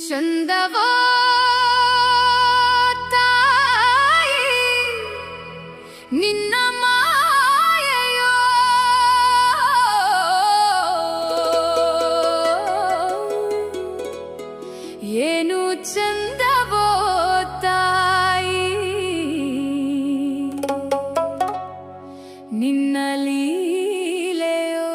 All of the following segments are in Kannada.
ಚಂದವೋ ತಾಯಿ ನಿನ್ನ ಮಾಯೆಯೋ ಏನು ಚಂದವೋ ತಾಯಿ ನಿನ್ನ ಲೀಲೆಯೋ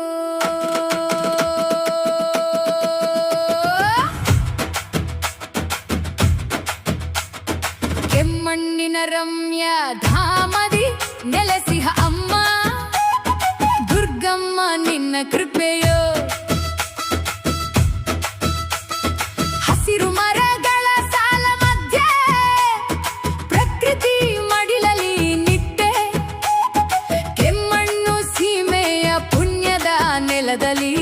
ಕೆಮ್ಮಣ್ಣಿನ ರಮ್ಯ ಧಾಮದಿ ನೆಲೆಸಿಹ ಅಮ್ಮ ದುರ್ಗಮ್ಮ ನಿನ್ನ ಕೃಪೆಯೋ ಹಸಿರು ಮರಗಳ ಸಾಲ ಮಧ್ಯೆ ಪ್ರಕೃತಿ ಮಡಿಲಲಿ ನಿಟ್ಟೆ ಕೆಮ್ಮಣ್ಣು ಸೀಮೆಯ ಪುಣ್ಯದ ನೆಲದಲ್ಲಿ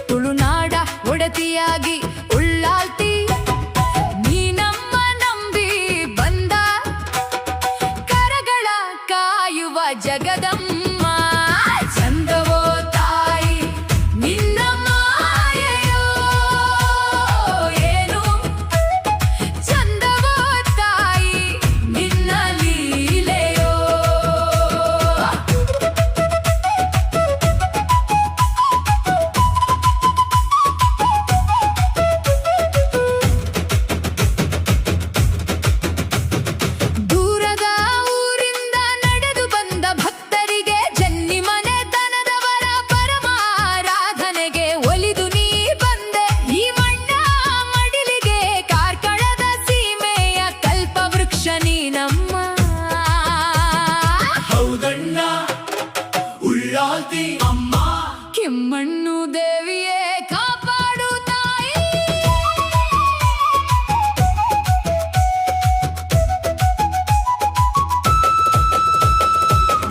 ತುಳುನಾಡ ಒಡತಿಯಾಗಿ ಉಳ್ಳಾಲ್ತಿ ನೀನಮ್ಮ ನಂಬಿ ಬಂದ ಕರಗಳ ಕಾಯುವ ಜಗದಮ್ಮ ಚಂದವೋ ತಾಯಿ ನಿನ್ನ ಮಾಯೆಯೋ ಏನು ಚಂದವೋ ತಾಯಿ ನಿನ್ನ ಲೀಲೆಯೋ ದೂರದ ಊರಿಂದ ನಡೆದು ಬಂದ ಭಕ್ತರಿಗೆ ಜನ್ನಿ ಮನೆತನದವರ ಪರಮಾರಾಧನೆಗೆ ಒಲಿದು ನೀ ಬಂದೆ ಈ ಮಣ್ಣ ಮಡಿಲಿಗೆ ಕಾರ್ಕಳದ ಸೀಮೆಯ ಕಲ್ಪವೃಕ್ಷ ನೀನಮ್ಮ ಹೌದಣ್ಣ ಉಳ್ಳಾಲ್ತಿ ಅಮ್ಮ ಕೆಮ್ಮಣ್ಣು ದೇವಿಯೇ ಕಾಪಾಡು ತಾಯಿ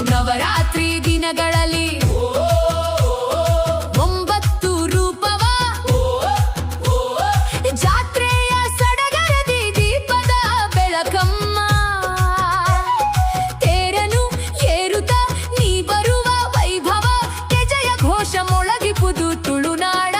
ನವರಾತ್ರಿ ದಿನಗಳಲ್ಲಿ 9 ರೂಪವ ಜಾತ್ರೆಯ ಸಡಗರದಿ ದೀಪದ ಬೆಳಕಮ್ಮ ತೇರನು ಏರುತ್ತ ನೀ ಬರುವ ವೈಭವ ಜಯ ಘೋಷ ಮೊಳಗಿಪುದು ತುಳುನಾಡ